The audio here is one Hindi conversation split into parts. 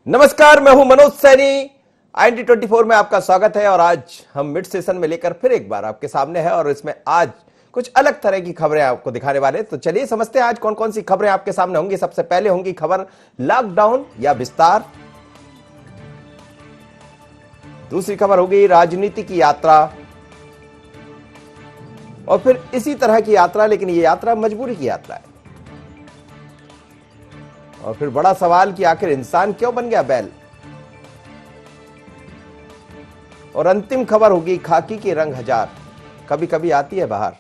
नमस्कार, मैं हूं मनोज सैनी। IND24 में आपका स्वागत है और आज हम मिड सेशन में लेकर फिर एक बार आपके सामने है और इसमें आज कुछ अलग तरह की खबरें आपको दिखाने वाले हैं। तो चलिए समझते हैं आज कौन कौन सी खबरें आपके सामने होंगी। सबसे पहले होंगी खबर लॉकडाउन या विस्तार। दूसरी खबर होगी राजनीति की यात्रा और फिर इसी तरह की यात्रा, लेकिन ये यात्रा मजबूरी की यात्रा है। और फिर बड़ा सवाल कि आखिर इंसान क्यों बन गया बैल। और अंतिम खबर होगी खाकी की रंग हजार कभी कभी आती है बाहर।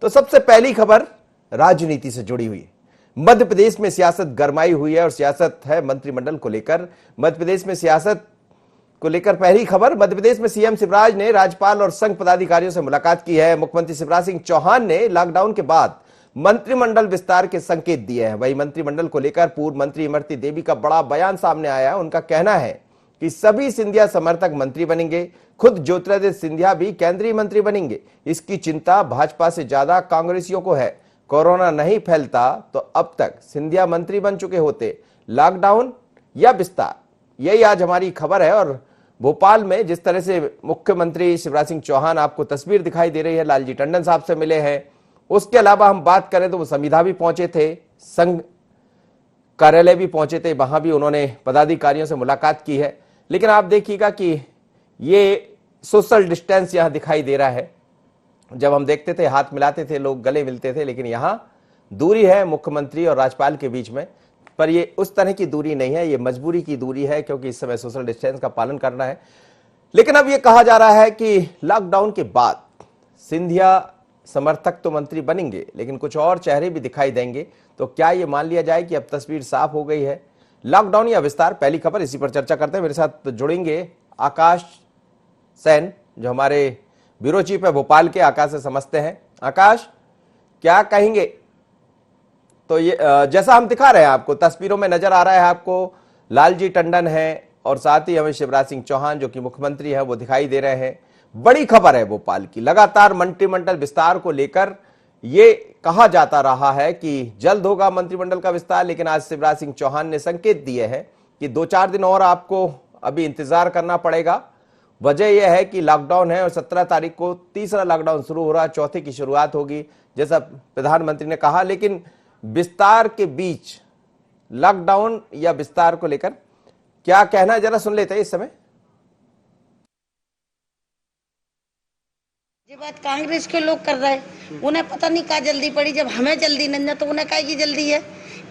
तो सबसे पहली खबर राजनीति से जुड़ी हुई है। मध्य प्रदेश में सियासत गरमाई हुई है और सियासत है मंत्रिमंडल को लेकर। मध्य प्रदेश में सियासत को लेकर पहली खबर, मध्य प्रदेश में सीएम शिवराज ने राज्यपाल और संघ पदाधिकारियों से मुलाकात की है। मुख्यमंत्री शिवराज सिंह चौहान ने लॉकडाउन के बाद मंत्रिमंडल विस्तार के संकेत दिए हैं। वही मंत्रिमंडल को लेकर पूर्व मंत्री इमरती देवी का बड़ा बयान सामने आया है। उनका कहना है कि सभी सिंधिया समर्थक मंत्री बनेंगे, खुद ज्योतिरादित्य सिंधिया भी केंद्रीय मंत्री बनेंगे। इसकी चिंता भाजपा से ज्यादा कांग्रेसियों को है। कोरोना नहीं फैलता तो अब तक सिंधिया मंत्री बन चुके होते। लॉकडाउन या विस्तार, यही आज हमारी खबर है। और भोपाल में जिस तरह से मुख्यमंत्री शिवराज सिंह चौहान, आपको तस्वीर दिखाई दे रही है, लालजी टंडन साहब से मिले हैं। उसके अलावा हम बात करें तो वो संविदा भी पहुंचे थे, संघ कार्यालय भी पहुंचे थे, वहां भी उन्होंने पदाधिकारियों से मुलाकात की है। लेकिन आप देखिएगा कि ये सोशल डिस्टेंस यहां दिखाई दे रहा है। जब हम देखते थे हाथ मिलाते थे लोग, गले मिलते थे, लेकिन यहां दूरी है मुख्यमंत्री और राज्यपाल के बीच में। पर ये उस तरह की दूरी नहीं है, ये मजबूरी की दूरी है, क्योंकि इस समय सोशल डिस्टेंस का पालन करना है। लेकिन अब ये कहा जा रहा है कि लॉकडाउन के बाद सिंधिया समर्थक तो मंत्री बनेंगे, लेकिन कुछ और चेहरे भी दिखाई देंगे। तो क्या ये मान लिया जाए कि अब तस्वीर साफ हो गई है? लॉकडाउन या विस्तार, पहली खबर, इसी पर चर्चा करते हैं। मेरे साथ जुड़ेंगे आकाश सैन, जो हमारे ब्यूरो चीफ है भोपाल के। आकाश से समझते हैं। आकाश, क्या कहेंगे? तो ये जैसा हम दिखा रहे हैं आपको तस्वीरों में नजर आ रहा है, आपको लालजी टंडन है और साथ ही हमें शिवराज सिंह चौहान जो कि मुख्यमंत्री है वो दिखाई दे रहे हैं। बड़ी खबर है भोपाल की। लगातार मंत्रिमंडल विस्तार को लेकर ये कहा जाता रहा है कि जल्द होगा मंत्रिमंडल का विस्तार, लेकिन आज शिवराज सिंह चौहान ने संकेत दिए हैं कि 2-4 दिन और आपको अभी इंतजार करना पड़ेगा। वजह यह है कि लॉकडाउन है और 17 तारीख को तीसरा लॉकडाउन शुरू हो रहा है, चौथे की शुरुआत होगी जैसा प्रधानमंत्री ने कहा। लेकिन विस्तार के बीच लॉकडाउन या विस्तार को लेकर क्या कहना है, जरा सुन लेते हैं इस समय। ये बात कांग्रेस के लोग कर रहे हैं, उन्हें पता नहीं क्या जल्दी पड़ी। जब हमें जल्दी नहीं है तो उन्हें काय की जल्दी है?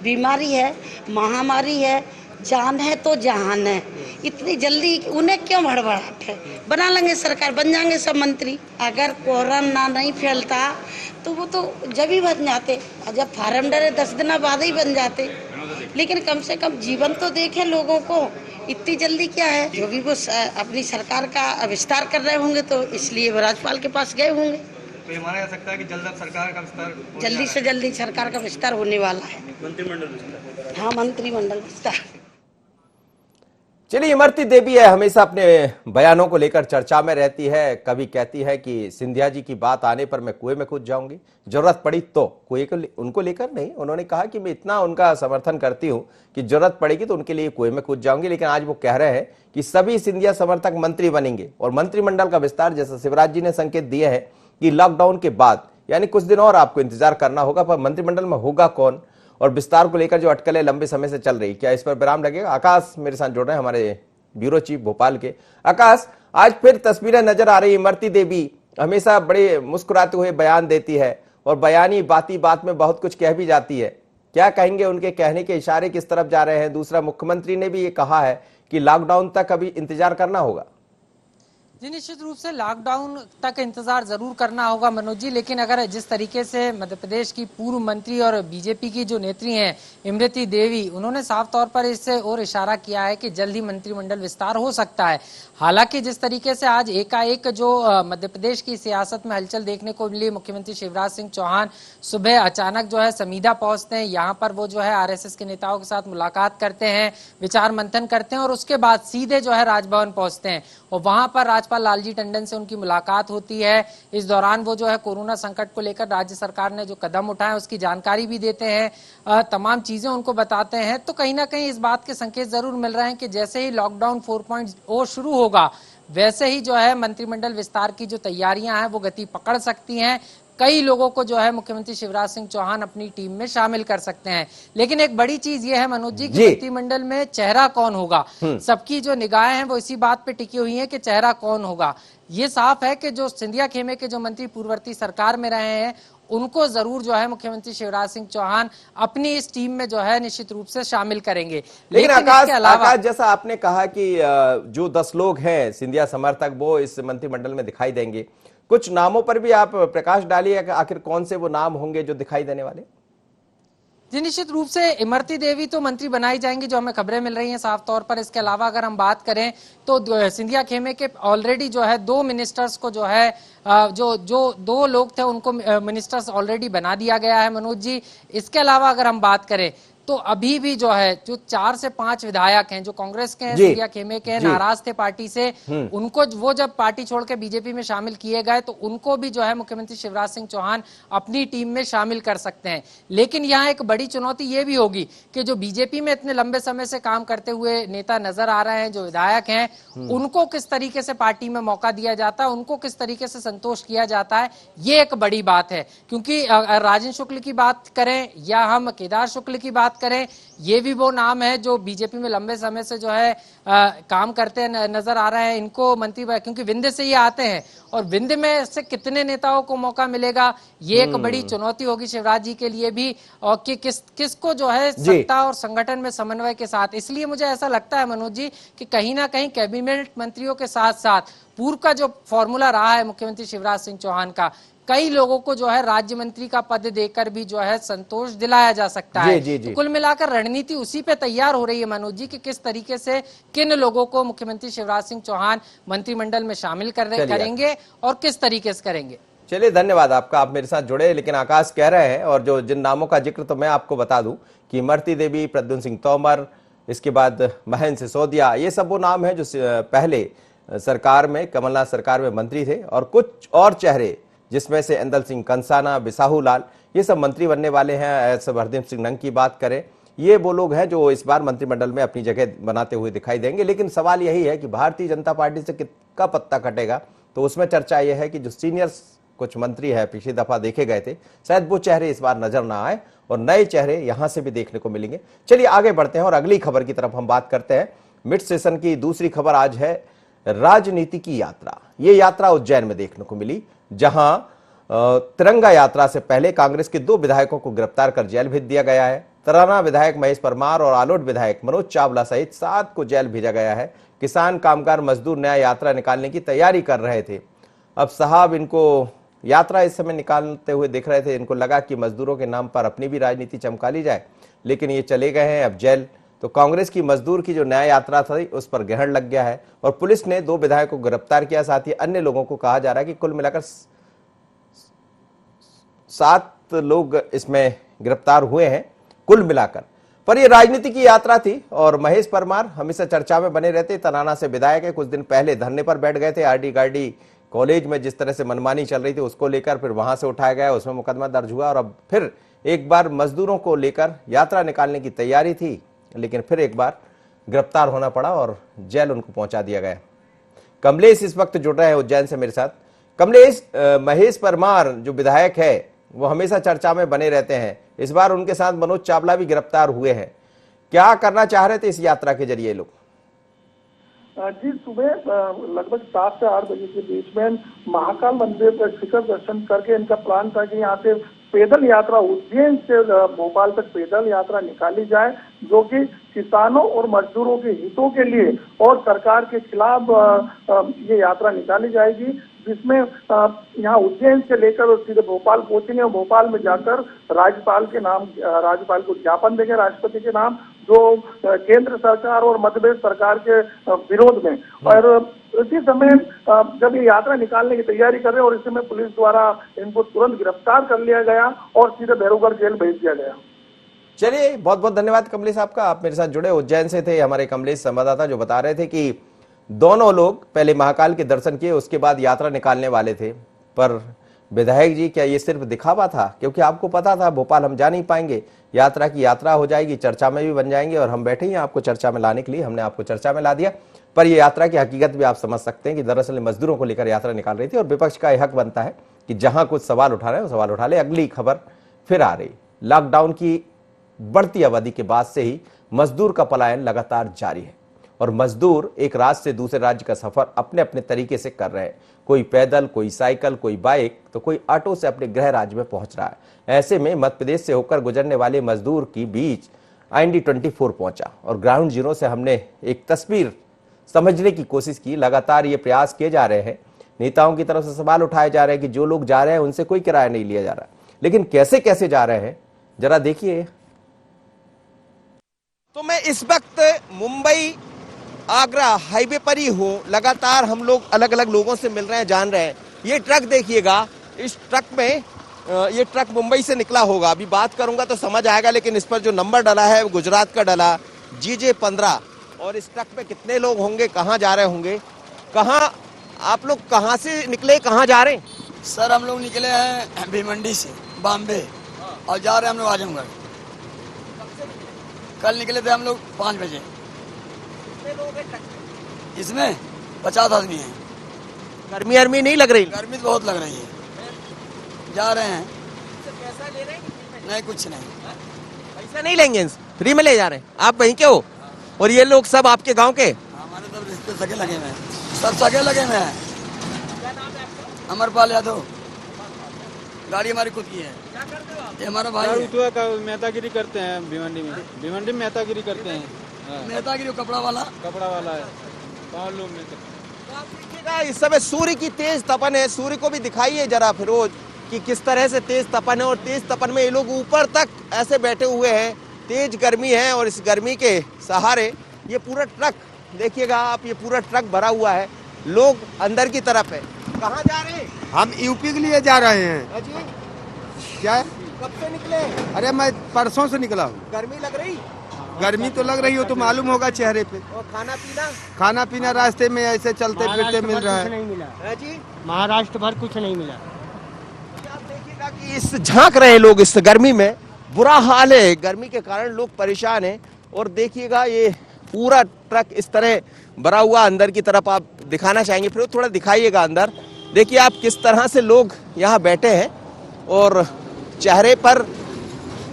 बीमारी है, महामारी है, जान है तो जहान है। इतनी जल्दी उन्हें क्यों भड़बड़ाहट है? बना लेंगे सरकार, बन जाएंगे सब मंत्री। अगर कोरोना नहीं फैलता तो वो तो जब ही बन जाते, और जब फार्म डरे 10 दिन बाद ही बन जाते। लेकिन कम से कम जीवन तो देखे लोगों को, इतनी जल्दी क्या है? जो भी वो अपनी सरकार का विस्तार कर रहे होंगे तो इसलिए वो राज्यपाल के पास गए होंगे। तो ये माना जा सकता है कि जल्द सरकार का विस्तार जल्दी से जल्दी सरकार का विस्तार होने वाला है। मंत्रिमंडल विस्तार। हाँ, मंत्रिमंडल विस्तार। चलिए, इमरती देवी है, हमेशा अपने बयानों को लेकर चर्चा में रहती है। कभी कहती है कि सिंधिया जी की बात आने पर मैं कुएं में कूद जाऊंगी, जरूरत पड़ी तो। कुएं को उनको लेकर नहीं, उन्होंने कहा कि मैं इतना उनका समर्थन करती हूं कि जरूरत पड़ेगी तो उनके लिए कुएं में कूद जाऊंगी। लेकिन आज वो कह रहे हैं कि सभी सिंधिया समर्थक मंत्री बनेंगे और मंत्रिमंडल का विस्तार, जैसा शिवराज जी ने संकेत दिए है कि लॉकडाउन के बाद, यानी कुछ दिन और आपको इंतजार करना होगा। पर मंत्रिमंडल में होगा कौन और विस्तार को लेकर जो अटकलें लंबे समय से चल रही, क्या इस पर विराम लगेगा? आकाश मेरे साथ जुड़ रहे हैं, हमारे ब्यूरो चीफ भोपाल के। आकाश, आज फिर तस्वीरें नजर आ रही। इमरती देवी हमेशा बड़े मुस्कुराते हुए बयान देती है और बयानी बाती बात में बहुत कुछ कह भी जाती है। क्या कहेंगे, उनके कहने के इशारे किस तरफ जा रहे हैं? दूसरा, मुख्यमंत्री ने भी ये कहा है कि लॉकडाउन तक अभी इंतजार करना होगा। जी, निश्चित रूप से लॉकडाउन तक इंतजार जरूर करना होगा मनोज जी। लेकिन अगर जिस तरीके से मध्य प्रदेश की पूर्व मंत्री और बीजेपी की जो नेत्री हैं इमरती देवी, उन्होंने साफ तौर पर इससे और इशारा किया है कि जल्द ही मंत्रिमंडल विस्तार हो सकता है। हालांकि जिस तरीके से आज एकाएक जो मध्य प्रदेश की सियासत में हलचल देखने को मिली, मुख्यमंत्री शिवराज सिंह चौहान सुबह अचानक जो है संविदा पहुंचते हैं, यहाँ पर वो जो है आरएसएस के नेताओं के साथ मुलाकात करते हैं, विचार मंथन करते हैं और उसके बाद सीधे जो है राजभवन पहुंचते हैं और वहां पर राज्यपाल राज्यपाल लालजी टंडन से उनकी मुलाकात होती है। इस दौरान वो जो है कोरोना संकट को लेकर राज्य सरकार ने जो कदम उठाए उसकी जानकारी भी देते हैं, तमाम चीजें उनको बताते हैं। तो कहीं ना कहीं इस बात के संकेत जरूर मिल रहे हैं कि जैसे ही लॉकडाउन 4.0 शुरू होगा वैसे ही जो है मंत्रिमंडल विस्तार की जो तैयारियां हैं वो गति पकड़ सकती हैं। कई लोगों को जो है मुख्यमंत्री शिवराज सिंह चौहान अपनी टीम में शामिल कर सकते हैं। लेकिन एक बड़ी चीज ये है मनोज जी कि मंत्रिमंडल में चेहरा कौन होगा, सबकी जो निगाहें हैं वो इसी बात पे टिकी हुई हैं कि चेहरा कौन होगा। ये साफ है कि जो सिंधिया खेमे के जो मंत्री पूर्ववर्ती सरकार में रहे हैं उनको जरूर जो है मुख्यमंत्री शिवराज सिंह चौहान अपनी इस टीम में जो है निश्चित रूप से शामिल करेंगे। लेकिन आकाश जैसा आपने कहा कि जो 10 लोग हैं सिंधिया समर्थक वो इस मंत्रिमंडल में दिखाई देंगे, कुछ नामों पर भी आप प्रकाश डालिए कि आखिर कौन से वो नाम होंगे जो दिखाई देने वाले। जी निश्चित रूप से इमरती देवी तो मंत्री बनाई जाएंगी, जो हमें खबरें मिल रही हैं साफ तौर पर। इसके अलावा अगर हम बात करें तो सिंधिया खेमे के ऑलरेडी जो है 2 मिनिस्टर्स को जो है जो 2 लोग थे उनको मिनिस्टर्स ऑलरेडी बना दिया गया है मनोज जी। इसके अलावा अगर हम बात करें तो अभी भी जो है जो 4 से 5 विधायक हैं जो कांग्रेस के हैं, सिंधिया खेमे के हैं, नाराज थे पार्टी से, उनको वो जब पार्टी छोड़ के बीजेपी में शामिल किए गए तो उनको भी जो है मुख्यमंत्री शिवराज सिंह चौहान अपनी टीम में शामिल कर सकते हैं। लेकिन यहाँ एक बड़ी चुनौती ये भी होगी कि जो बीजेपी में इतने लंबे समय से काम करते हुए नेता नजर आ रहे हैं, जो विधायक हैं, उनको किस तरीके से पार्टी में मौका दिया जाता है, उनको किस तरीके से संतोष किया जाता है, ये एक बड़ी बात है। क्योंकि राजन शुक्ल की बात करें या हम केदार शुक्ल की बात करें, ये भी वो नाम है जो बीजेपी में लंबे समय से जो है काम करते नजर आ रहे हैं। इनको मंत्री क्योंकि विंध्य से ये आते हैं और विंध्य में से कितने नेताओं को मौका मिलेगा, ये एक बड़ी चुनौती होगी शिवराज जी के लिए भी, और कि किसको जो है सत्ता और संगठन में समन्वय के साथ। इसलिए मुझे ऐसा लगता है मनोज जी कि कहीं ना कहीं कैबिनेट मंत्रियों के साथ साथ पूर्व का जो फॉर्मूला रहा है मुख्यमंत्री शिवराज सिंह चौहान का, कई लोगों को जो है राज्य मंत्री का पद देकर भी जो है संतोष दिलाया जा सकता है। तो कुल मिलाकर रणनीति उसी पे तैयार हो रही है मनोज जी कि किस तरीके से किन लोगों को मुख्यमंत्री शिवराज सिंह चौहान मंत्रिमंडल में शामिल करेंगे और किस तरीके से करेंगे। चलिए धन्यवाद आपका, आप मेरे साथ जुड़े। लेकिन आकाश कह रहे हैं और जो जिन नामों का जिक्र तो मैं आपको बता दूं कि इमरती देवी, प्रद्युम्न सिंह तोमर, इसके बाद महेंद्र सिसोदिया, ये सब वो नाम है जो पहले सरकार में, कमलनाथ सरकार में मंत्री थे। और कुछ और चेहरे जिसमें से इंदल सिंह कंसाना, बिसाहू लाल, ये सब मंत्री बनने वाले हैं। ऐसे हरदीप सिंह नंग की बात करें, ये वो लोग हैं जो इस बार मंत्रिमंडल में अपनी जगह बनाते हुए दिखाई देंगे। लेकिन सवाल यही है कि भारतीय जनता पार्टी से किसका पत्ता कटेगा। तो उसमें चर्चा यह है कि जो सीनियर कुछ मंत्री है पिछली दफा देखे गए थे, शायद वो चेहरे इस बार नजर ना आए और नए चेहरे यहां से भी देखने को मिलेंगे। चलिए आगे बढ़ते हैं और अगली खबर की तरफ हम बात करते हैं। मिड सेशन की दूसरी खबर आज है राजनीति की यात्रा। ये यात्रा उज्जैन में देखने को मिली, जहां तिरंगा यात्रा से पहले कांग्रेस के 2 विधायकों को गिरफ्तार कर जेल भेज दिया गया है। तराना विधायक महेश परमार और आलोट विधायक मनोज चावला सहित 7 को जेल भेजा गया है। किसान, कामगार, मजदूर न्याय यात्रा निकालने की तैयारी कर रहे थे। अब साहब इनको यात्रा इस समय निकालते हुए दिख रहे थे, इनको लगा कि मजदूरों के नाम पर अपनी भी राजनीति चमका ली जाए, लेकिन ये चले गए हैं अब जेल। तो कांग्रेस की मजदूर की जो न्याय यात्रा थी उस पर ग्रहण लग गया है और पुलिस ने 2 विधायकों को गिरफ्तार किया। साथ ही अन्य लोगों को कहा जा रहा है कि कुल मिलाकर 7 लोग इसमें गिरफ्तार हुए हैं कुल मिलाकर। पर यह राजनीति की यात्रा थी और महेश परमार हमेशा चर्चा में बने रहते। तराना से विधायक है, कुछ दिन पहले धरने पर बैठ गए थे। आरडी गार्डी कॉलेज में जिस तरह से मनमानी चल रही थी उसको लेकर फिर वहां से उठाया गया, उसमें मुकदमा दर्ज हुआ और अब फिर एक बार मजदूरों को लेकर यात्रा निकालने की तैयारी थी, लेकिन फिर एक बार गिरफ्तार होना पड़ा और जेल उनको पहुंचा दिया गया। कमलेश इस वक्त जुड़ रहे हैं उज्जैन से मेरे साथ। कमलेश, महेश परमार जो विधायक है वो हमेशा चर्चा में बने रहते हैं, इस बार उनके साथ मनोज चावला भी गिरफ्तार हुए हैं। क्या करना चाह रहे थे इस यात्रा के जरिए लोग? जी, सुबह लगभग 7 से 8 बजे के बीच में महाकाल मंदिर पर शिखर दर्शन करके इनका प्लान था कि यहाँ से पैदल यात्रा उज्जैन से भोपाल तक पैदल यात्रा निकाली जाए, जो कि किसानों और मजदूरों के हितों के लिए और सरकार के खिलाफ ये यात्रा निकाली जाएगी, जिसमें यहाँ उज्जैन से लेकर सीधे भोपाल पहुंचेंगे और भोपाल में जाकर राज्यपाल को ज्ञापन देंगे राष्ट्रपति के नाम, जो केंद्र सरकार और मध्य प्रदेश सरकार के विरोध में। और इसी समय जब ये यात्रा निकालने की तैयारी कर रहे हैं और इस समय पुलिस द्वारा इनको तुरंत गिरफ्तार कर लिया गया और सीधे भैरवगढ़ जेल भेज दिया गया। चलिए बहुत बहुत धन्यवाद कमलेश आपका, आप मेरे साथ जुड़े, उज्जैन से थे हमारे कमलेश संवाददाता जो बता रहे थे कि दोनों लोग पहले महाकाल के दर्शन किए, उसके बाद यात्रा निकालने वाले थे। पर विधायक जी, क्या ये सिर्फ दिखावा था? क्योंकि आपको पता था भोपाल हम जा नहीं पाएंगे, यात्रा की यात्रा हो जाएगी, चर्चा में भी बन जाएंगे, और हम बैठे ही हैं आपको चर्चा में लाने के लिए, हमने आपको चर्चा में ला दिया। पर ये यात्रा की हकीकत भी आप समझ सकते हैं कि दरअसल मजदूरों को लेकर यात्रा निकाल रही थी, और विपक्ष का यह हक बनता है कि जहां कुछ सवाल उठा रहे हैं वो सवाल उठा ले। अगली खबर फिर आ रही, लॉकडाउन की बढ़ती अवधि के बाद से ही मजदूर का पलायन लगातार जारी है, और मजदूर एक राज्य से दूसरे राज्य का सफर अपने अपने तरीके से कर रहे हैं। कोई पैदल, कोई साइकिल, कोई बाइक, तो कोई ऑटो से अपने गृह राज्य में पहुंच रहा है। ऐसे में मध्य प्रदेश से होकर गुजरने वाले मजदूर की बीच IND 24 पहुंचा, और ग्राउंड जीरो से हमने एक तस्वीर समझने की कोशिश की। लगातार ये प्रयास किए जा रहे हैं, नेताओं की तरफ से सवाल उठाए जा रहे हैं कि जो लोग जा रहे हैं उनसे कोई किराया नहीं लिया जा रहा, लेकिन कैसे कैसे जा रहे हैं जरा देखिए। तो मैं इस वक्त मुंबई आगरा हाईवे पर ही हूँ। लगातार हम लोग अलग अलग लोगों से मिल रहे हैं, जान रहे हैं। ये ट्रक देखिएगा, इस ट्रक में ये ट्रक मुंबई से निकला होगा, अभी बात करूंगा तो समझ आएगा, लेकिन इस पर जो नंबर डला है वो गुजरात का डला, GJ15। और इस ट्रक में कितने लोग होंगे, कहाँ जा रहे होंगे, कहाँ आप लोग कहाँ से निकले, कहाँ जा रहे हैं? सर हम लोग निकले हैं भिवंडी से बॉम्बे, और जा रहे हैं हम लोग आजमगढ़। कल निकले थे हम लोग 5 बजे। इसमें 50 आदमी हैं। गर्मी अर्मी नहीं लग रही? गर्मी तो बहुत लग रही है। जा रहे हैं। पैसा ले रहे हैं? नहीं, कुछ नहीं। पैसा नहीं लेंगे, फ्री में ले जा रहे हैं। आप वहीं के हो? और ये लोग सब आपके गांव के? हमारे तो रिश्ते सगे लगे हुए हैं, सब सगे लगे हुए हैं। अमरपाल यादव, गाड़ी हमारी खुद की है। क्या करते हो आप? ये हमारा भाई है। मेहतागिरी करते हैं भिवंडी में मेहतागिरी करते हैं। नेतागिरी कपड़ा वाला है 5 लोग मिलकर। तो आप देखिएगा इस समय सूर्य की तेज तपन है। सूर्य को भी दिखाइए जरा फिरोज कि किस तरह से तेज तपन है, और तेज तपन में ये लोग ऊपर तक ऐसे बैठे हुए हैं। तेज गर्मी है, और इस गर्मी के सहारे ये पूरा ट्रक देखिएगा आप, ये पूरा ट्रक भरा हुआ है, लोग अंदर की तरफ है। कहाँ जा रहे हैं? हम यूपी के लिए जा रहे हैं। अजी, क्या है? कब से निकले? अरे मैं परसों से निकला हूँ। गर्मी लग रही? गर्मी तो लग रही हो तो मालूम होगा चेहरे पे। और खाना पीना? खाना पीना रास्ते में ऐसे चलते फिरते मिल रहा है। नहीं मिला, जी महाराष्ट्र भर कुछ नहीं मिला। आप देखिएगा कि इस झांक रहे हैं लोग इस गर्मी में, बुरा हाल है, गर्मी के कारण लोग परेशान हैं। और देखिएगा ये पूरा ट्रक इस तरह भरा हुआ, अंदर की तरफ आप दिखाना चाहेंगे, फिर थोड़ा दिखाइएगा अंदर। देखिए आप किस तरह से लोग यहाँ बैठे हैं, और चेहरे पर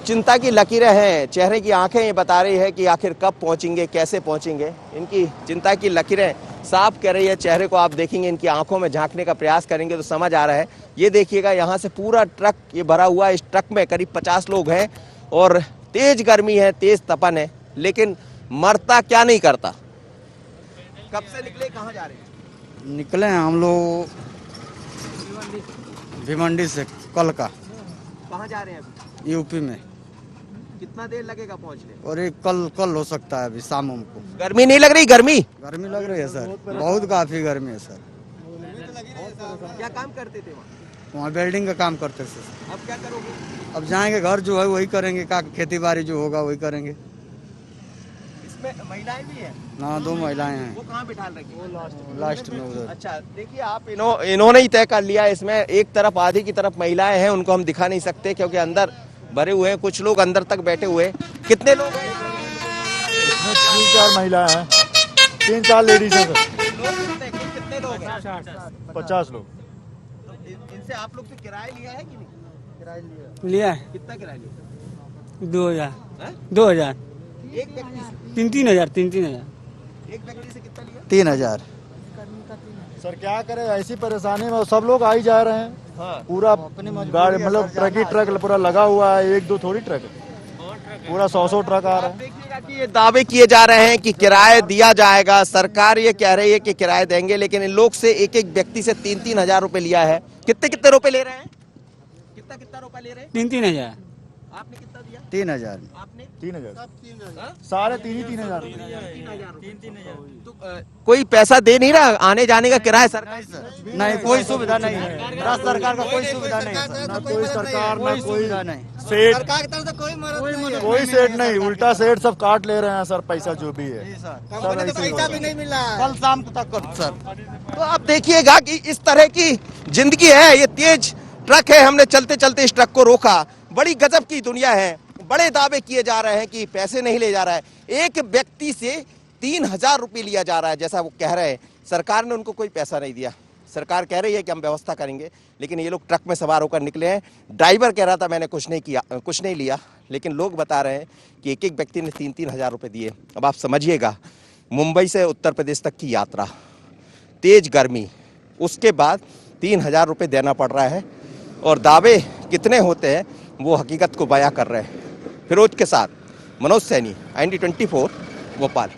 चिंता की लकीरें हैं, चेहरे की आंखें ये बता रही है कि आखिर कब पहुंचेंगे, कैसे पहुंचेंगे। इनकी चिंता की लकीरें साफ कर रही है चेहरे को। आप देखेंगे इनकी आंखों में झांकने का प्रयास करेंगे तो समझ आ रहा है। ये देखिएगा यहाँ से पूरा ट्रक ये भरा हुआ है, इस ट्रक में करीब 50 लोग हैं, और तेज गर्मी है, तेज तपन है, लेकिन मरता क्या नहीं करता। कब से निकले, कहाँ जा रहे हैं? निकले हैं हम लोग भिवंडी से कल का। कहाँ जा रहे हैं अभी? यूपी में। कितना देर लगेगा पहुँचने? और एक कल हो सकता है, अभी शाम को। गर्मी नहीं लग रही? गर्मी लग रही है सर, बहुत काफी गर्मी है सर। क्या काम करते थे वहाँ वेल्डिंग का काम करते थे। अब क्या करोगे? अब जाएंगे घर, जो है वही करेंगे, का खेती बाड़ी जो होगा वही करेंगे। इसमें महिलाएं भी हैं? ना, 2 महिलाएं हैं। वो कहाँ बिठा रखी? लास्ट में उधर। अच्छा देखिए आप, इन्होंने ही तय कर लिया। इसमें एक तरफ आधी की तरफ महिलाएं हैं, उनको हम दिखा नहीं सकते क्योंकि अंदर भरे हुए हैं, कुछ लोग अंदर तक बैठे हुए हैं। कितने लोग हैं? 3-4 महिलाएं हैं, 3-4 लेडीज हैं। कितने लोग हैं? 50 लोग। तो इनसे आप लोग से किराया लिया है कि नहीं? लिया है कितना किराया लिया? 2000 एक व्यक्ति से? 3-3 हजार एक व्यक्ति से कितना लिया? 3000। सर क्या करें, ऐसी परेशानी में सब लोग आ ही जा रहे हैं। हाँ। पूरा गाड़ी मतलब ट्रक ही ट्रक पूरा लगा हुआ है, 1-2 थोड़ी ट्रक है, पूरा 100 ट्रक आ रहा है। देखिएगा कि ये दावे किए जा रहे हैं कि किराया दिया जाएगा, सरकार ये कह रही है कि किराया देंगे, लेकिन इन लोग से एक एक व्यक्ति से 3-3 हजार रुपए लिया है। कितने कितने रुपए ले रहे हैं? कितना रुपए ले रहे हैं? 3-3 हजार। आपने कितना दिया? 3000। आपने? 3000। सारे 3-3 हजार। तो कोई पैसा दे नहीं रहा आने जाने का किराया सरकार? नहीं, कोई सुविधा नहीं है, राज्य सरकार का कोई सुविधा नहीं है। ना कोई सरकार, ना कोई सेठ सरकार की तरफ से कोई मदद नहीं है। कोई सेठ नहीं, उल्टा सेठ सब काट ले रहे हैं सर, पैसा जो भी है कंपनी से पैसा भी नहीं मिला है। कल शाम तक सर। तो आप देखिएगा कि इस तरह की जिंदगी है। ये तेज ट्रक है, हमने चलते चलते इस ट्रक को रोका। बड़ी गजब की दुनिया है। बड़े दावे किए जा रहे हैं कि पैसे नहीं ले जा रहा है। एक व्यक्ति से 3,000 रुपये लिया जा रहा है, जैसा वो कह रहे हैं। सरकार ने उनको कोई पैसा नहीं दिया। सरकार कह रही है कि हम व्यवस्था करेंगे, लेकिन ये लोग ट्रक में सवार होकर निकले हैं। ड्राइवर कह रहा था मैंने कुछ नहीं लिया, लेकिन लोग बता रहे हैं कि एक एक व्यक्ति ने 3-3 हज़ार रुपये दिए। अब आप समझिएगा, मुंबई से उत्तर प्रदेश तक की यात्रा, तेज गर्मी, उसके बाद 3,000 रुपये देना पड़ रहा है। और दावे कितने होते हैं वो हकीकत को बयां कर रहे हैं। फिरोज के साथ मनोज सैनी, IND24 भोपाल।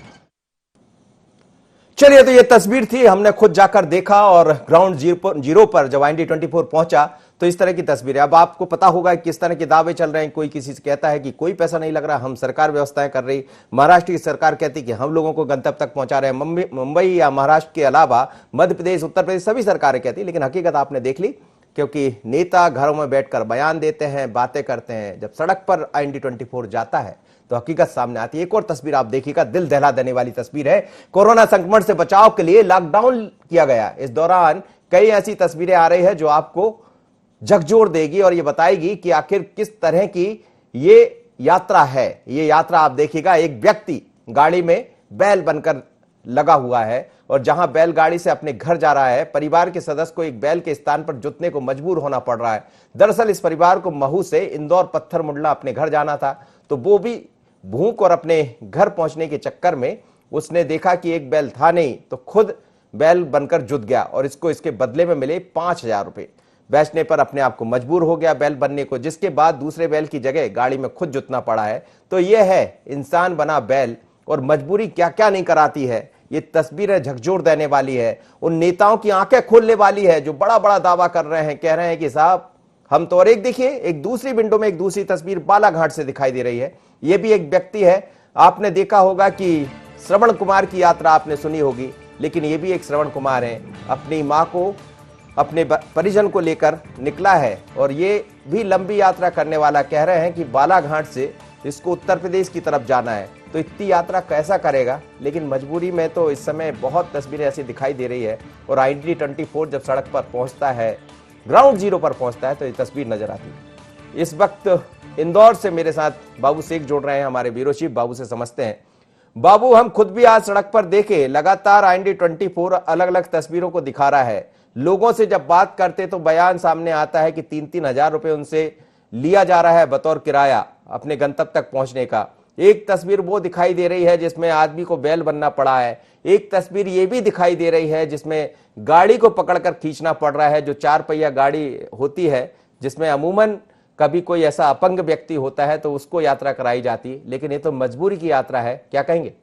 चलिए, तो ये तस्वीर थी, हमने खुद जाकर देखा और ग्राउंड जीरो पर जब IND24 पहुंचा तो इस तरह की तस्वीर है। अब आपको पता होगा कि किस तरह के दावे चल रहे हैं। कोई किसी से कहता है कि कोई पैसा नहीं लग रहा, हम सरकार व्यवस्थाएं कर रही। महाराष्ट्र की सरकार कहती कि हम लोगों को गंतव्य तक पहुंचा रहे हैं। मुंबई या महाराष्ट्र के अलावा मध्य प्रदेश, उत्तर प्रदेश, सभी सरकारें कहती, लेकिन हकीकत आपने देख ली। क्योंकि नेता घरों में बैठकर बयान देते हैं, बातें करते हैं, जब सड़क पर IND24 जाता है तो हकीकत सामने आती है। एक और तस्वीर आप देखिएगा, दिल दहला देने वाली तस्वीर है। कोरोना संक्रमण से बचाव के लिए लॉकडाउन किया गया। इस दौरान कई ऐसी तस्वीरें आ रही है जो आपको झकझोर देगी और ये बताएगी कि आखिर किस तरह की ये यात्रा है। ये यात्रा आप देखिएगा, एक व्यक्ति गाड़ी में बैल बनकर लगा हुआ है और जहां बैलगाड़ी से अपने घर जा रहा है, परिवार के सदस्य को एक बैल के स्थान पर जुतने को मजबूर होना पड़ रहा है। दरअसल इस परिवार को महू से इंदौर पत्थर मुंडला अपने घर जाना था, तो वो भी भूख और अपने घर पहुंचने के चक्कर में उसने देखा कि एक बैल था नहीं, तो खुद बैल बनकर जुत गया और इसको इसके बदले में मिले 5,000 रुपए। बेचने पर अपने आप को मजबूर हो गया बैल बनने को, जिसके बाद दूसरे बैल की जगह गाड़ी में खुद जुतना पड़ा है। तो यह है इंसान बना बैल, और मजबूरी क्या क्या नहीं कराती है। ये तस्वीरें झकझोर देने वाली है, उन नेताओं की आंखें खोलने वाली है जो बड़ा बड़ा दावा कर रहे हैं, कह रहे हैं कि साहब हम तो। और एक देखिए, एक दूसरी विंडो में एक दूसरी तस्वीर बालाघाट से दिखाई दे रही है। ये भी एक व्यक्ति है। आपने देखा होगा कि श्रवण कुमार की यात्रा आपने सुनी होगी, लेकिन ये भी एक श्रवण कुमार है। अपनी मां को, अपने परिजन को लेकर निकला है और ये भी लंबी यात्रा करने वाला। कह रहे हैं कि बालाघाट से इसको उत्तर प्रदेश की तरफ जाना है, तो इतनी यात्रा कैसा करेगा। लेकिन मजबूरी में तो इस समय बहुत तस्वीरें ऐसी दिखाई दे रही है। और IND24 जब सड़क पर पहुंचता है, ग्राउंड जीरो पर पहुंचता है, तो ये तस्वीर नजर आती है। इस वक्त इंदौर से मेरे साथ बाबू शेख जुड़ रहे हैं, हमारे ब्यूरो चीफ। बाबू से समझते हैं। बाबू, हम खुद भी आज सड़क पर देखे, लगातार IND24 अलग अलग तस्वीरों को दिखा रहा है। लोगों से जब बात करते तो बयान सामने आता है कि 3-3 हज़ार रुपए उनसे लिया जा रहा है बतौर किराया अपने गंतव्य तक पहुंचने का। एक तस्वीर वो दिखाई दे रही है जिसमें आदमी को बैल बनना पड़ा है। एक तस्वीर ये भी दिखाई दे रही है जिसमें गाड़ी को पकड़कर खींचना पड़ रहा है, जो 4 पहिया गाड़ी होती है, जिसमें अमूमन कभी कोई ऐसा अपंग व्यक्ति होता है तो उसको यात्रा कराई जाती है। लेकिन ये तो मजबूरी की यात्रा है, क्या कहेंगे?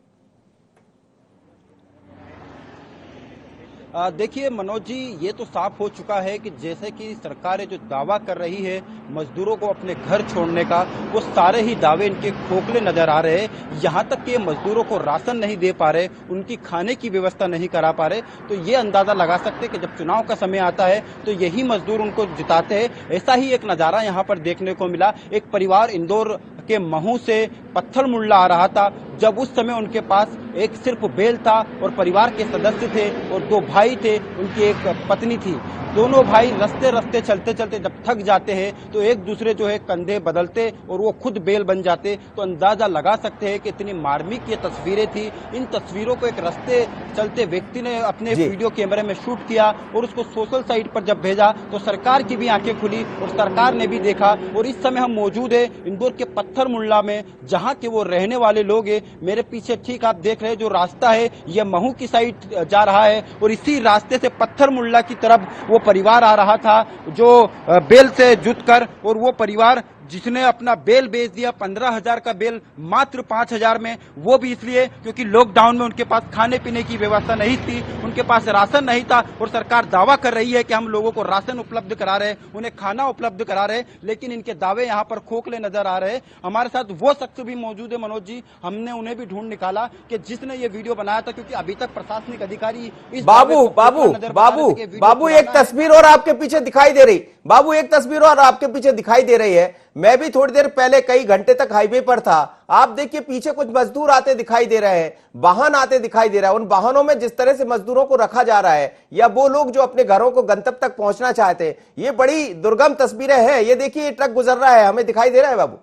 देखिए मनोज जी, ये तो साफ हो चुका है कि जैसे कि सरकारें जो दावा कर रही है मजदूरों को अपने घर छोड़ने का, वो सारे ही दावे इनके खोखले नजर आ रहे हैं। यहाँ तक कि मजदूरों को राशन नहीं दे पा रहे, उनकी खाने की व्यवस्था नहीं करा पा रहे। तो ये अंदाजा लगा सकते हैं कि जब चुनाव का समय आता है तो यही मजदूर उनको जिताते हैं। ऐसा ही एक नजारा यहाँ पर देखने को मिला। एक परिवार इंदौर के महू से पत्थर मुंडला आ रहा था, जब उस समय उनके पास एक सिर्फ बैल था और परिवार के सदस्य थे और 2 भाई थे, उनकी एक पत्नी थी। दोनों भाई रस्ते चलते चलते जब थक जाते हैं तो एक दूसरे जो है कंधे बदलते और वो खुद बैल बन जाते। तो अंदाजा लगा सकते हैं कि इतनी मार्मिक ये तस्वीरें थी। इन तस्वीरों को एक रस्ते चलते व्यक्ति ने अपने वीडियो कैमरे में शूट किया और उसको सोशल साइट पर जब भेजा तो सरकार की भी आंखें खुली और सरकार ने भी देखा। और इस समय हम मौजूद है इंदौर के पत्थर मुंडला में, जहाँ के वो रहने वाले लोग हैं। मेरे पीछे ठीक आप देख रहे हैं जो रास्ता है ये महू की साइड जा रहा है और इसी रास्ते से पत्थर मुंडला की तरफ वो परिवार आ रहा था जो बैल से जुत कर। और वो परिवार जिसने अपना बैल बेच दिया 15,000 का बैल मात्र 5,000 में, वो भी इसलिए क्योंकि लॉकडाउन में उनके पास खाने पीने की व्यवस्था नहीं थी, उनके पास राशन नहीं था। और सरकार दावा कर रही है कि हम लोगों को राशन उपलब्ध करा रहे हैं, उन्हें खाना उपलब्ध करा रहे हैं, लेकिन इनके दावे यहाँ पर खोखले नजर आ रहे हैं। हमारे साथ वो शख्स भी मौजूद है मनोज जी, हमने उन्हें भी ढूंढ निकाला कि जिसने ये वीडियो बनाया था, क्योंकि अभी तक प्रशासनिक अधिकारी इस बाबू एक तस्वीर और आपके पीछे दिखाई दे रही, बाबू एक तस्वीर और आपके पीछे दिखाई दे रही है। मैं भी थोड़ी देर पहले कई घंटे तक हाईवे पर था। आप देखिए पीछे कुछ मजदूर आते दिखाई दे रहे हैं, वाहन आते दिखाई दे रहा है। उन वाहनों में जिस तरह से मजदूरों को रखा जा रहा है, या वो लोग जो अपने घरों को गंतव्य तक पहुंचना चाहते हैं, ये बड़ी दुर्गम तस्वीरें हैं। ये देखिए ये ट्रक गुजर रहा है, हमें दिखाई दे रहा है बाबू।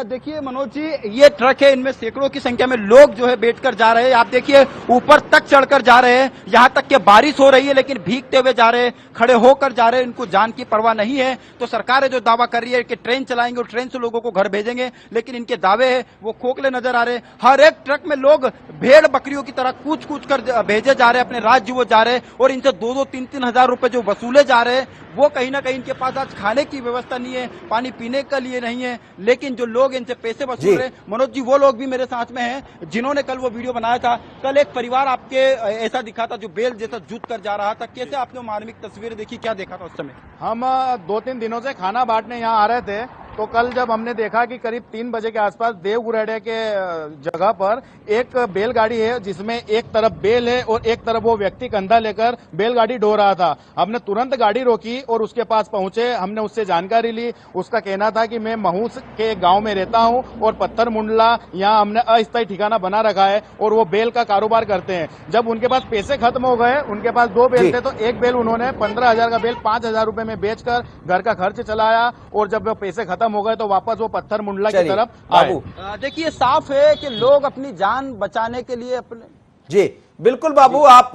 देखिए मनोज जी, ये ट्रक है, इनमें सैकड़ों की संख्या में लोग जो है बैठकर जा रहे हैं। आप देखिए ऊपर तक चढ़कर जा रहे हैं, यहां तक कि बारिश हो रही है लेकिन भीगते हुए जा रहे हैं, खड़े होकर जा रहे हैं। इनको जान की परवाह नहीं है। तो सरकार है जो दावा कर रही है कि ट्रेन चलाएंगे और ट्रेन से लोगों को घर भेजेंगे, लेकिन इनके दावे हैं वो खोखले नजर आ रहे हैं। हर एक ट्रक में लोग भेड़ बकरियों की तरह कूच कूच कर भेजे जा रहे हैं, अपने राज्य वो जा रहे हैं, और इनसे 2-3 हजार रुपए जो वसूले जा रहे हैं, वो कहीं ना कहीं इनके पास आज खाने की व्यवस्था नहीं है, पानी पीने के लिए नहीं है। लेकिन जो लोग इनसे पैसे वसूल रहे, मनोज जी, वो लोग भी मेरे साथ में हैं जिन्होंने कल वो वीडियो बनाया था। कल एक परिवार आपके ऐसा दिखा था जो बेल जैसा जूत कर जा रहा था। कैसे आपने मार्मिक तस्वीरें देखी, क्या देखा था उस समय? हम 2-3 दिनों से खाना बांटने यहाँ आ रहे थे, तो कल जब हमने देखा कि करीब 3 बजे के आसपास देवगुरेडे के जगह पर एक बैलगाड़ी है जिसमें एक तरफ बैल है और एक तरफ वो व्यक्ति कंधा लेकर बैलगाड़ी ढो रहा था। हमने तुरंत गाड़ी रोकी और उसके पास पहुंचे। हमने उससे जानकारी ली। उसका कहना था कि मैं महू के गांव में रहता हूं और पत्थर मुंडला यहाँ हमने अस्थायी ठिकाना बना रखा है और वो बैल का कारोबार करते हैं। जब उनके पास पैसे खत्म हो गए, उनके पास 2 बैल थे, तो एक बैल उन्होंने 15,000 का बैल 5,000 रुपए में बेचकर घर का खर्च चलाया, और जब पैसे खत्म हो गए तो वापस वो पत्थर मुंडला की तरफ बाबू। देखिए साफ है कि लोग अपनी जान बचाने के लिए अपने जी बिल्कुल बाबू, आप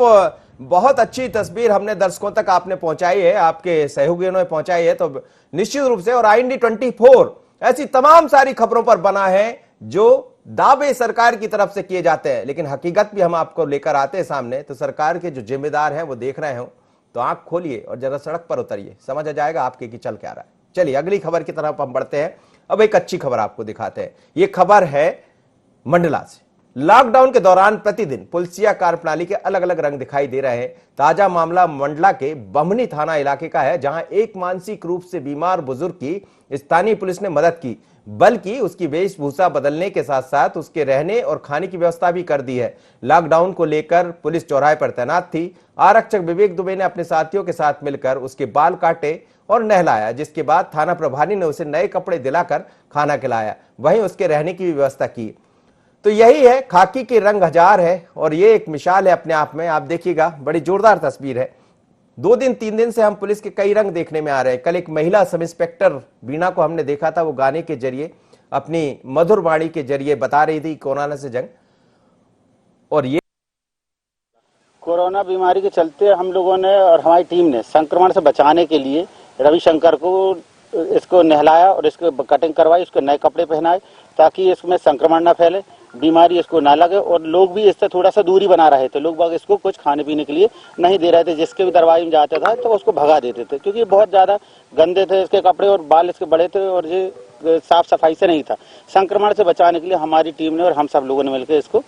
बहुत अच्छी तस्वीर हमने दर्शकों तक आपने पहुंचाई है, आपके सहयोगियों ने पहुंचाई है, तो निश्चित रूप से। और IND 24 ऐसी तमाम सारी खबरों पर बना है जो दावे सरकार की तरफ से किए जाते हैं, लेकिन हकीकत भी हम आपको लेकर आते हैं सामने। तो सरकार के जो जिम्मेदार हैं वो देख रहे हो तो आंख खोलिए और जरा सड़क पर उतरिए, समझ आ जाएगा आपके कि चल क्या रहा है। चलिए अगली खबर की तरफ हम बढ़ते हैं। अब एक अच्छी खबर आपको दिखाते हैं। ये खबर है मंडला से। लॉकडाउन के दौरान प्रतिदिन पुलिसिया कार्यप्रणाली के अलग अलग रंग दिखाई दे रहे हैं। ताजा मामला मंडला के बमनी थाना इलाके का है, जहां एक मानसिक रूप से बीमार बुजुर्ग की स्थानीय पुलिस ने मदद की, बल्कि उसकी वेशभूषा बदलने के साथ साथ उसके रहने और खाने की व्यवस्था भी कर दी है। लॉकडाउन को लेकर पुलिस चौराहे पर तैनात थी। आरक्षक विवेक दुबे ने अपने साथियों के साथ मिलकर उसके बाल काटे और नहलाया, जिसके बाद थाना प्रभारी ने उसे नए कपड़े दिलाकर खाना खिलाया, वहीं उसके रहने की भी व्यवस्था की। तो यही है, खाकी के रंग हजार है, और ये एक मिसाल है अपने आप में। आप देखिएगा, बड़ी जोरदार तस्वीर है। 2 दिन 3 दिन से हम पुलिस के कई रंग देखने में आ रहे हैं। कल एक महिला सब इंस्पेक्टर वीणा को हमने देखा था, वो गाने के जरिए, अपनी मधुर वाणी के जरिए बता रही थी कोरोना से जंग। और ये कोरोना बीमारी के चलते हम लोगों ने और हमारी टीम ने संक्रमण से बचाने के लिए रविशंकर को इसको नहलाया और इसको कटिंग करवाई, इसको नए कपड़े पहनाए ताकि इसमें संक्रमण ना फैले, बीमारी इसको ना लगे। और लोग भी इससे थोड़ा सा दूरी बना रहे थे। लोग बाग इसको कुछ खाने पीने के लिए नहीं दे रहे थे। जिसके भी दरबार में जाता था तो उसको भगा देते थे, क्योंकि बहुत ज्यादा गंदे थे इसके कपड़े और बाल इसके बड़े थे और ये साफ सफाई से नहीं था। संक्रमण से बचाने के लिए हमारी टीम ने और हम सब लोगों ने मिलकर इसको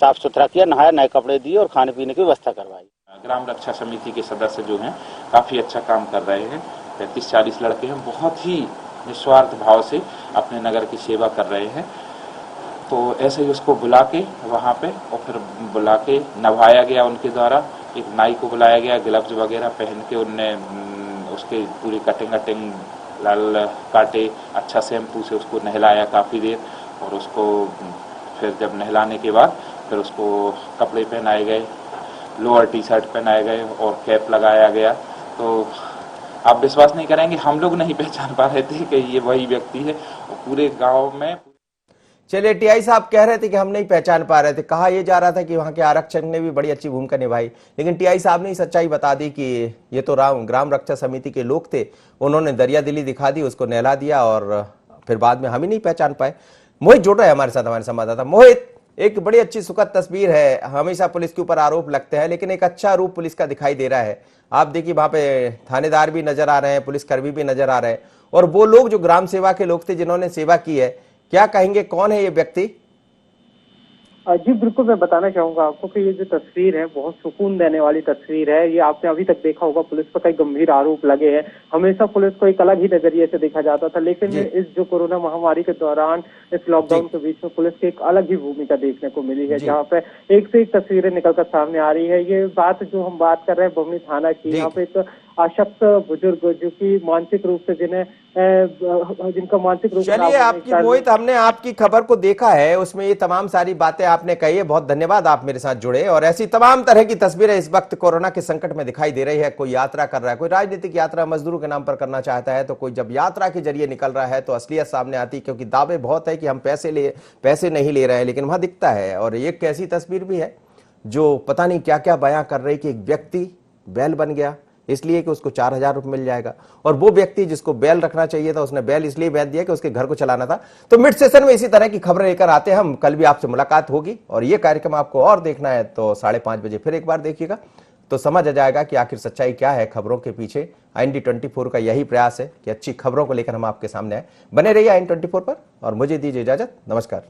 साफ सुथरा किया, नहाया, नए कपड़े दिए और खाने पीने की व्यवस्था करवाई। ग्राम रक्षा समिति के सदस्य जो हैं काफी अच्छा काम कर रहे हैं। 35-40 लड़के हैं, बहुत ही निस्वार्थ भाव से अपने नगर की सेवा कर रहे हैं। तो ऐसे ही उसको बुला के वहाँ पे और फिर बुला के नभाया गया उनके द्वारा। एक नाई को बुलाया गया, ग्लव्स वगैरह पहन के उनने उसके पूरी कटिंग लाल काटे, अच्छा शैम्पू से उसको नहलाया काफ़ी देर, और उसको फिर जब नहलाने के बाद फिर उसको कपड़े पहनाए गए, लोअर टी-शर्ट पहनाए गए और कैप लगाया गया। तो आप विश्वास नहीं करेंगे, हम लोग नहीं पहचान पा रहे थे कि ये वही व्यक्ति है। और पूरे गांव में चलिए, टीआई साहब कह रहे थे कि हम नहीं पहचान पा रहे थे। कहा यह जा रहा था कि वहां के आरक्षक ने भी बड़ी अच्छी भूमिका निभाई, लेकिन टीआई साहब ने सच्चाई बता दी कि ये तो ग्राम रक्षा समिति के लोग थे। उन्होंने दरिया दिली दिखा दी, उसको नहला दिया और फिर बाद में हम ही नहीं पहचान पाए। मोहित जुड़ रहे हैं हमारे साथ, हमारे संवाददाता। मोहित, एक बड़ी अच्छी सुखद तस्वीर है। हमेशा पुलिस के ऊपर आरोप लगते हैं, लेकिन एक अच्छा रूप पुलिस का दिखाई दे रहा है। आप देखिए, वहां पे थानेदार भी नजर आ रहे हैं, पुलिसकर्मी भी नजर आ रहे हैं, और वो लोग जो ग्राम सेवा के लोग थे जिन्होंने सेवा की है। क्या कहेंगे, कौन है ये व्यक्ति? जी बिल्कुल, मैं बताना चाहूंगा आपको कि ये जो तस्वीर है बहुत सुकून देने वाली तस्वीर है। ये आपने अभी तक देखा होगा, पुलिस पर कई गंभीर आरोप लगे हैं। हमेशा पुलिस को एक अलग ही नजरिए से देखा जाता था, लेकिन इस जो कोरोना महामारी के दौरान, इस लॉकडाउन के बीच में पुलिस की एक अलग ही भूमिका देखने को मिली है, जहाँ पे एक से एक तस्वीरें निकलकर सामने आ रही है। ये बात जो हम बात कर रहे हैं बमनी थाना की, यहाँ पे एक आशक्त बुजुर्ग जो कि मानसिक रूप से जिनका मानसिक रूप से चलिए, आपकी मोहित, हमने आपकी खबर को देखा है, उसमें ये तमाम सारी बातें आपने कही है। बहुत धन्यवाद, आप मेरे साथ जुड़े। और ऐसी तमाम तरह की तस्वीरें इस वक्त कोरोना के संकट में दिखाई दे रही है। कोई यात्रा कर रहा है, कोई राजनीतिक यात्रा मजदूरों के नाम पर करना चाहता है, तो कोई जब यात्रा के जरिए निकल रहा है तो असलियत सामने आती है, क्योंकि दावे बहुत है कि हम पैसे नहीं ले रहे हैं, लेकिन वहां दिखता है। और एक ऐसी तस्वीर भी है जो पता नहीं क्या क्या बयां कर रही कि एक व्यक्ति बैल बन गया इसलिए कि उसको 4,000 रुपये मिल जाएगा, और वो व्यक्ति जिसको बैल रखना चाहिए था उसने बैल इसलिए बेच दिया कि उसके घर को चलाना था। तो मिड सेशन में इसी तरह की खबरें लेकर आते हैं हम। कल भी आपसे मुलाकात होगी, और ये कार्यक्रम आपको और देखना है तो 5:30 बजे फिर एक बार देखिएगा, तो समझ आ जाएगा कि आखिर सच्चाई क्या है खबरों के पीछे। IND24 का यही प्रयास है कि अच्छी खबरों को लेकर हम आपके सामने आए। बने रहिए IND24 पर, और मुझे दीजिए इजाजत। नमस्कार।